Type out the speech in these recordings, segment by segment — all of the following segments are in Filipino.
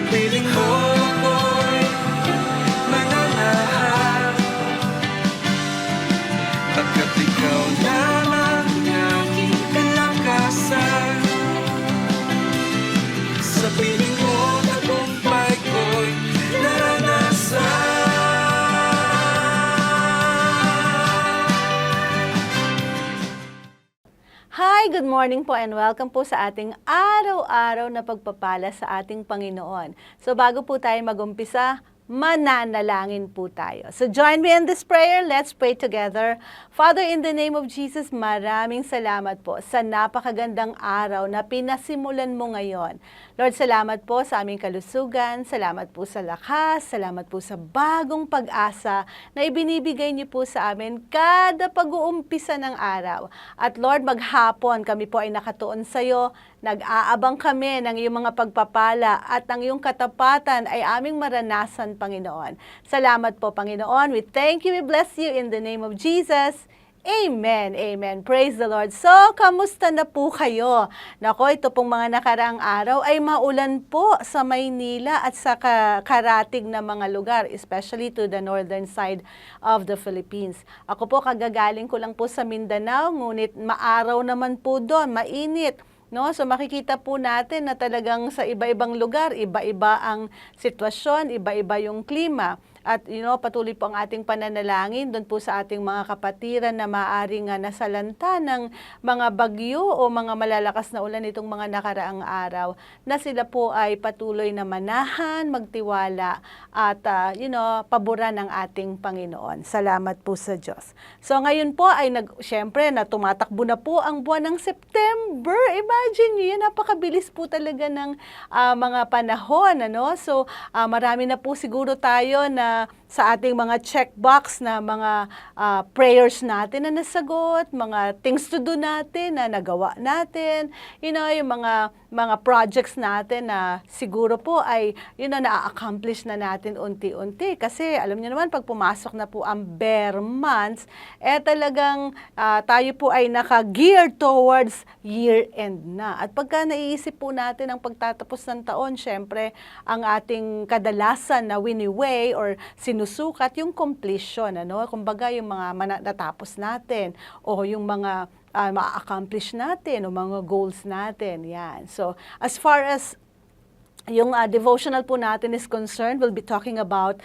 Piling mo ako'y mananahan, pagkat ikaw lamang aking kalakasan. Sa piling mo tagumpay ko'y naranasan. Hi, good morning po and welcome po sa ating araw-araw na pagpapala sa ating Panginoon. So bago po tayo mag-umpisa, mananalangin po tayo. So join me in this prayer. Let's pray together. Father, in the name of Jesus, maraming salamat po sa napakagandang araw na pinasimulan mo ngayon. Lord, salamat po sa aming kalusugan, salamat po sa lakas, salamat po sa bagong pag-asa na ibinibigay niyo po sa amin kada pag-uumpisa ng araw. At Lord, maghapon kami po ay nakatuon sa iyo, nag-aabang kami ng iyong mga pagpapala at ang iyong katapatan ay aming maranasan, Panginoon. Salamat po, Panginoon. We thank you, we bless you in the name of Jesus. Amen, amen. Praise the Lord. So, kamusta na po kayo? Nako, ito pong mga nakaraang araw ay maulan po sa Maynila at sa karatig na mga lugar, especially to the northern side of the Philippines. Ako po, kagagaling ko lang po sa Mindanao, ngunit maaraw naman po doon, mainit. No, so makikita po natin na talagang sa iba-ibang lugar, iba-iba ang sitwasyon, iba-iba yung klima. At patuloy po ang ating pananalangin doon po sa ating mga kapatiran na maaaring nasalanta ng mga bagyo o mga malalakas na ulan itong mga nakaraang araw, na sila po ay patuloy na manahan, magtiwala at paboran ng ating Panginoon. Salamat po sa Diyos. So ngayon po ay syempre na tumatakbo na po ang buwan ng September. Imagine niyo, napakabilis po talaga ng mga panahon, So marami na po siguro tayo na sa ating mga checkbox na mga prayers natin na nasagot, mga things to do natin na nagawa natin, yung mga projects natin na siguro po ay na-accomplish na natin unti-unti. Kasi alam niyo naman, pag pumasok na po ang bare months, talagang tayo po ay naka-gear towards year-end na. At pagka naiisip po natin ang pagtatapos ng taon, syempre, ang ating kadalasan na wini-weigh or sinusukat yung completion, kumbaga yung mga natapos natin o yung mga ma-accomplish natin o mga goals natin. Yan. So, as far as yung devotional po natin is concerned, we'll be talking about,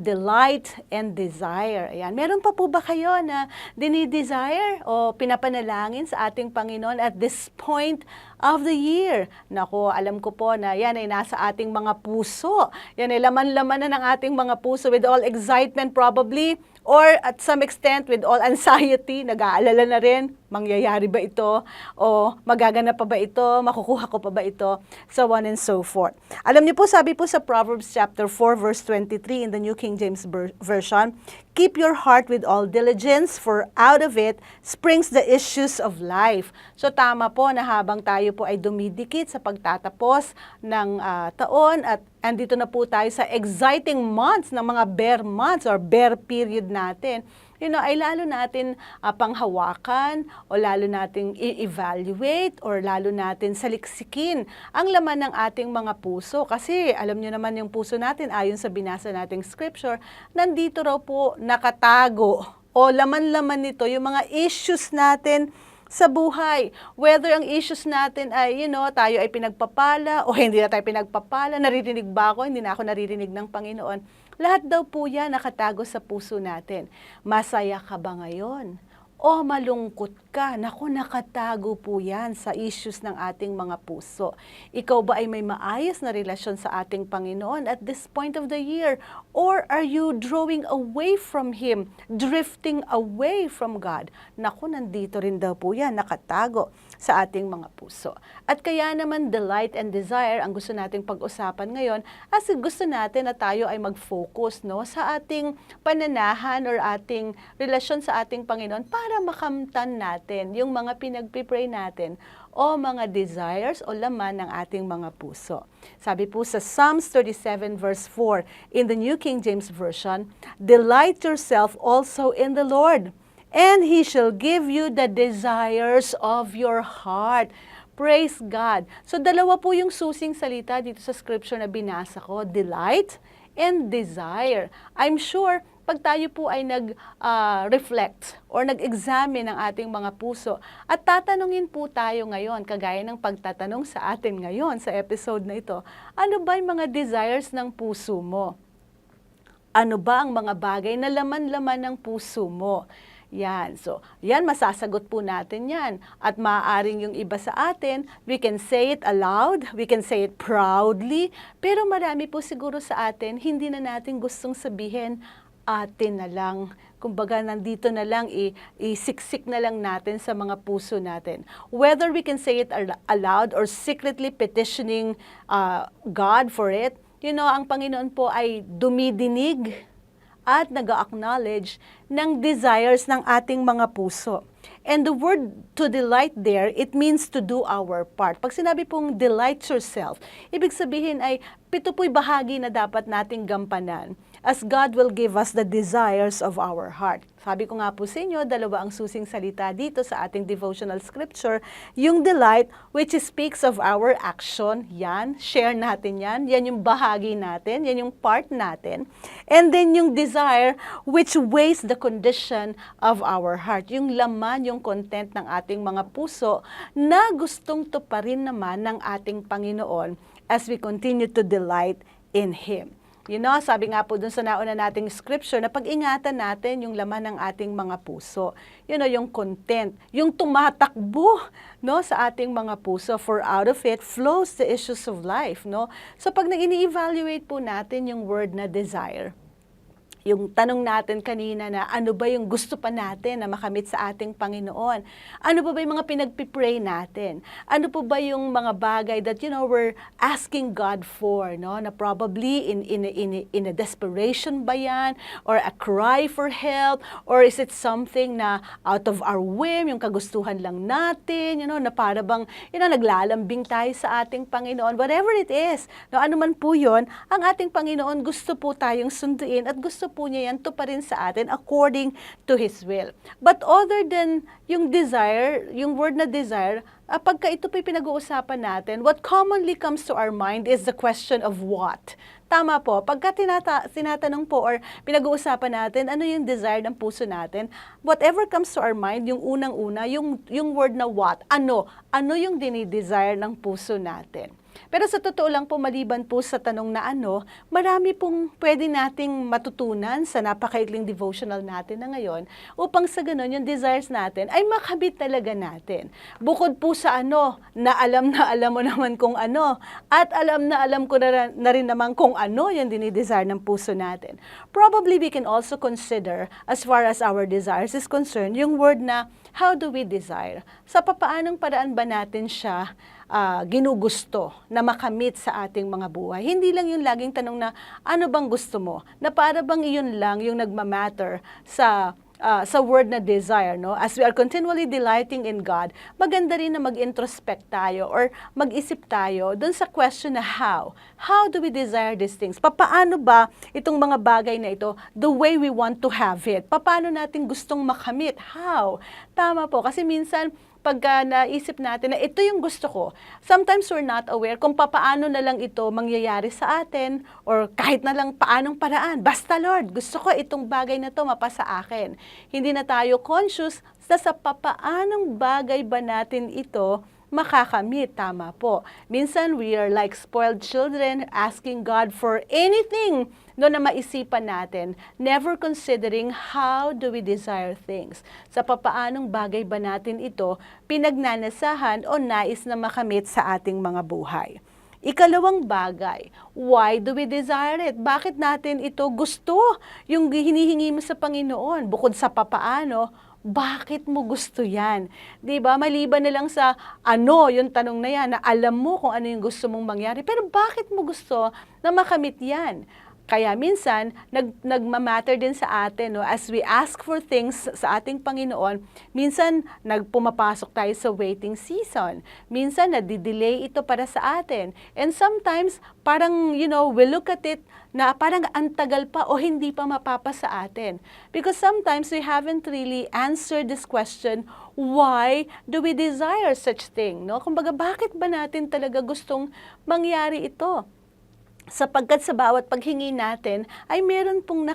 delight and desire. Ayan. Meron pa po ba kayo na dinidesire o pinapanalangin sa ating Panginoon at this point of the year? Nako, alam ko po na yan ay nasa ating mga puso. Yan ay laman-laman na ng ating mga puso with all excitement probably, or at some extent with all anxiety, nag-aalala na rin, mangyayari ba ito? O magaganap pa ba ito? Makukuha ko pa ba ito? So on and so forth. Alam niyo po, sabi po sa Proverbs chapter 4 verse 23 in the New King James Version, keep your heart with all diligence, for out of it springs the issues of life. So tama po na habang tayo po ay dumidikit sa pagtatapos ng taon at andito na po tayo sa exciting months ng mga bear months or bear period natin, ay lalo natin panghawakan o lalo natin i-evaluate or lalo natin saliksikin ang laman ng ating mga puso. Kasi alam niyo naman yung puso natin, ayon sa binasa nating scripture, nandito raw po nakatago o laman-laman nito yung mga issues natin sa buhay. Whether ang issues natin ay, tayo ay pinagpapala o hindi na tayo pinagpapala, naririnig ba ako, hindi na ako naririnig ng Panginoon. Lahat daw po yan nakatago sa puso natin. Masaya ka ba ngayon? O malungkot ka? Naku, nakatago po yan sa issues ng ating mga puso. Ikaw ba ay may maayos na relasyon sa ating Panginoon at this point of the year? Or are you drawing away from Him, drifting away from God? Naku, nandito rin daw po yan, nakatago sa ating mga puso. At kaya naman delight and desire ang gusto nating pag-usapan ngayon, as gusto natin na tayo ay mag-focus sa ating pananahan or ating relasyon sa ating Panginoon para makamtan natin yung mga pinagpipray natin o mga desires o laman ng ating mga puso. Sabi po sa Psalms 37 verse 4 in the New King James Version, delight yourself also in the Lord, and He shall give you the desires of your heart. Praise God. So dalawa po yung susing salita dito sa scripture na binasa ko, delight and desire. I'm sure pag tayo po ay nag-reflect or nag-examine ng ating mga puso at tatanungin po tayo ngayon, kagaya ng pagtatanong sa atin ngayon sa episode na ito, ano ba yung mga desires ng puso mo? Ano ba ang mga bagay na laman-laman ng puso mo? Yan. So, yan, masasagot po natin yan. At maaaring yung iba sa atin, we can say it aloud, we can say it proudly, pero marami po siguro sa atin, hindi na natin gustong sabihin, atin na lang. Kumbaga, nandito na lang, isiksik na lang natin sa mga puso natin. Whether we can say it aloud or secretly petitioning God for it, ang Panginoon po ay dumidinig at nag-acknowledge ng desires ng ating mga puso. And the word to delight there, it means to do our part. Pag sinabi pong delight yourself, ibig sabihin ay pito po'y bahagi na dapat nating gampanan as God will give us the desires of our heart. Sabi ko nga po sa inyo, dalawa ang susing salita dito sa ating devotional scripture. Yung delight, which speaks of our action, yan, share natin yan, yan yung bahagi natin, yan yung part natin. And then yung desire, which weighs the condition of our heart, yung laman, yung content ng ating mga puso na gustong tuparin naman ng ating Panginoon as we continue to delight in Him. Sabi nga po dun sa nauna nating scripture na pag-ingatan natin yung laman ng ating mga puso. Yung content, yung tumatakbo, sa ating mga puso. For out of it flows the issues of life, So pag ini-evaluate po natin yung word na desire, yung tanong natin kanina na ano ba yung gusto pa natin na makamit sa ating Panginoon? Ano pa ba yung mga pinagpipray natin? Ano pa ba yung mga bagay that, we're asking God for, Na probably in a desperation ba yan? Or a cry for help? Or is it something na out of our whim, yung kagustuhan lang natin, na para bang, naglalambing tayo sa ating Panginoon? Whatever it is, ano man po yun, ang ating Panginoon gusto po tayong sunduin at gusto po niya yan tuparin sa atin according to His will. But other than yung desire, yung word na desire, pagka ito po'y pinag-uusapan natin, what commonly comes to our mind is the question of what. Tama po, pagka tinatanong po or pinag-uusapan natin, ano yung desire ng puso natin, whatever comes to our mind, yung unang-una, yung word na what, ano yung dinidesire ng puso natin. Pero sa totoo lang po, maliban po sa tanong na marami pong pwede nating matutunan sa napakaikling devotional natin na ngayon upang sa ganun yung desires natin ay makamit talaga natin. Bukod po sa na alam mo naman kung at alam ko na rin naman kung yung dinidesire ng puso natin. Probably we can also consider, as far as our desires is concerned, yung word na how do we desire? Sa papaanong paraan ba natin siya ginugusto na makamit sa ating mga buhay. Hindi lang yung laging tanong na ano bang gusto mo, na para bang iyon lang yung nagmamatter sa word na desire, As we are continually delighting in God, maganda rin na mag-introspect tayo or mag-isip tayo dun sa question na how. How do we desire these things? Paano ba itong mga bagay na ito, the way we want to have it? Paano natin gustong makamit? How? Tama po, kasi minsan, pagka naisip natin na ito yung gusto ko, sometimes we're not aware kung paano na lang ito mangyayari sa atin or kahit na lang paanong paraan. Basta Lord, gusto ko itong bagay na to mapasa akin. Hindi na tayo conscious sa paanong bagay ba natin ito makakamit. Tama po. Minsan we are like spoiled children asking God for anything na maisipan natin, never considering how do we desire things. Sa papaanong bagay ba natin ito pinagnanasahan o nais na makamit sa ating mga buhay. Ikalawang bagay, why do we desire it? Bakit natin ito gusto? Yung hinihingi mo sa Panginoon, bukod sa papaano, bakit mo gusto yan? Diba? Maliban na lang sa yung tanong na yan, na alam mo kung ano yung gusto mong mangyari, pero bakit mo gusto na makamit yan? Kaya minsan, nagmamatter din sa atin, no? As we ask for things sa ating Panginoon, minsan pumapasok tayo sa waiting season. Minsan, nadidelay ito para sa atin. And sometimes, parang, we look at it na parang antagal pa o hindi pa mapapa sa atin. Because sometimes, we haven't really answered this question, why do we desire such thing? No? Kumbaga, bakit ba natin talaga gustong mangyari ito? Sapagkat sa bawat paghingi natin ay meron pong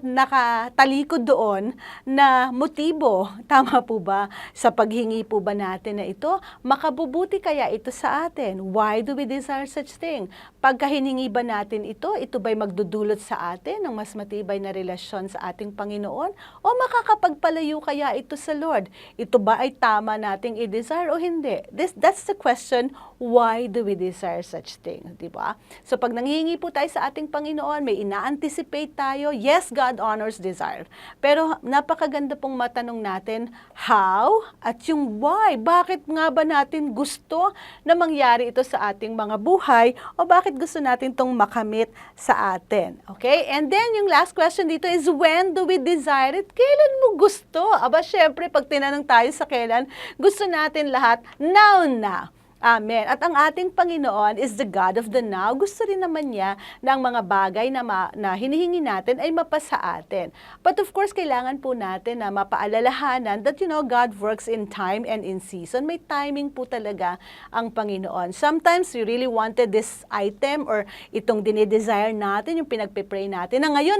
nakatalikod doon na motibo. Tama po ba? Sa paghingi po ba natin na ito, makabubuti kaya ito sa atin? Why do we desire such thing? Pagka hiningi ba natin ito ba'y magdudulot sa atin ng mas matibay na relasyon sa ating Panginoon? O makakapagpalayo kaya ito sa Lord? Ito ba ay tama nating i-desire o hindi? That's the question, why do we desire such thing? Diba? So pag nanghihingi po tayo sa ating Panginoon, may ina-anticipate tayo. Yes, God honors desire. Pero napakaganda pong matanong natin, how? At yung why? Bakit nga ba natin gusto na mangyari ito sa ating mga buhay? O bakit gusto natin itong makamit sa atin? Okay? And then yung last question dito is, when do we desire it? Kailan mo gusto? Aba, syempre, pag tinanong tayo sa kailan, gusto natin lahat now na. Amen. At ang ating Panginoon is the God of the now. Gusto rin naman niya na ang mga bagay na hinihingi natin ay mapasa atin. But of course, kailangan po natin na mapaalalahanan that, God works in time and in season. May timing po talaga ang Panginoon. Sometimes, we really wanted this item or itong dinidesire natin, yung pinagpipray natin, na ngayon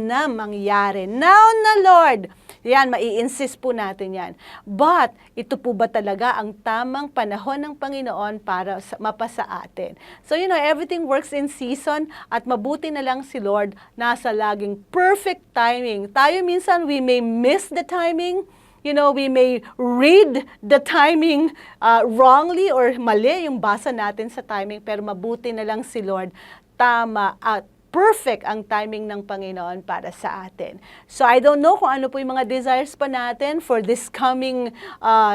na mangyari. Now na, Lord! Yan, mai-insist po natin yan. But, ito po ba talaga ang tamang panahon ng Panginoon para mapasa atin? So, everything works in season at mabuti na lang si Lord nasa laging perfect timing. Tayo minsan, we may miss the timing, we may read the timing wrongly or mali yung basa natin sa timing, pero mabuti na lang si Lord, tama at perfect ang timing ng Panginoon para sa atin. So I don't know kung ano po yung mga desires pa natin for this coming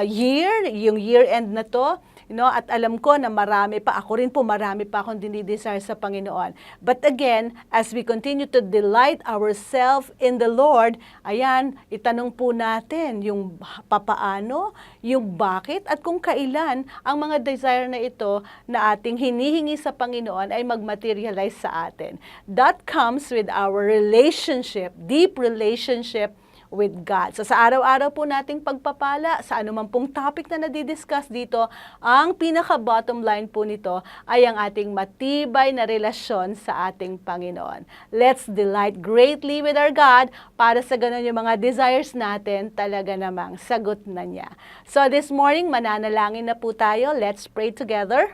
year, yung year-end na to. At alam ko na marami pa, ako rin po marami pa akong dinidesire sa Panginoon. But again, as we continue to delight ourselves in the Lord, ayan, itanong po natin yung papaano, yung bakit, at kung kailan ang mga desire na ito na ating hinihingi sa Panginoon ay mag-materialize sa atin. That comes with our relationship, deep relationship with God. So sa araw-araw po nating pagpapala, sa anumang pong topic na nadidiscuss dito, ang pinaka-bottom line po nito ay ang ating matibay na relasyon sa ating Panginoon. Let's delight greatly with our God para sa ganun yung mga desires natin talaga namang sagot na niya. So this morning, mananalangin na po tayo. Let's pray together.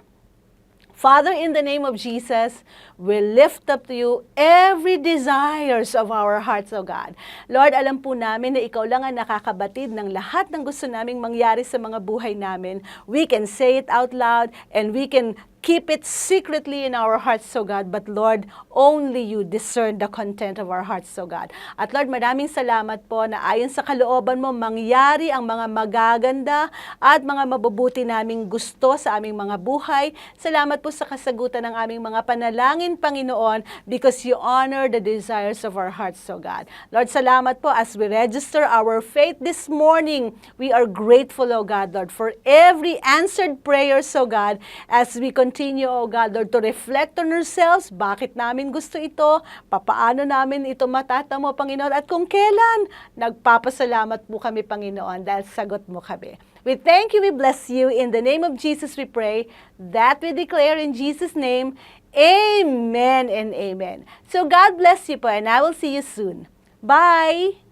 Father, in the name of Jesus, we lift up to you every desires of our hearts, O God. Lord, alam po namin na ikaw lang ang nakakabatid ng lahat ng gusto naming mangyari sa mga buhay namin. We can say it out loud and we can keep it secretly in our hearts, O God. But Lord, only you discern the content of our hearts, O God. At Lord, maraming salamat po na ayon sa kalooban mo, mangyari ang mga magaganda at mga mabubuti naming gusto sa aming mga buhay. Salamat po sa kasagutan ng aming mga panalangin, Panginoon, because you honor the desires of our hearts, O God. Lord, salamat po as we register our faith this morning. We are grateful, O God, Lord, for every answered prayers, O God, as we continue, O God, Lord, to reflect on ourselves, bakit namin gusto ito, papaano namin ito matatamo, Panginoon, at kung kailan, nagpapasalamat po kami, Panginoon, dahil sagot mo kami. We thank you, we bless you, in the name of Jesus we pray, that we declare in Jesus' name, Amen and Amen. So God bless you po, and I will see you soon. Bye!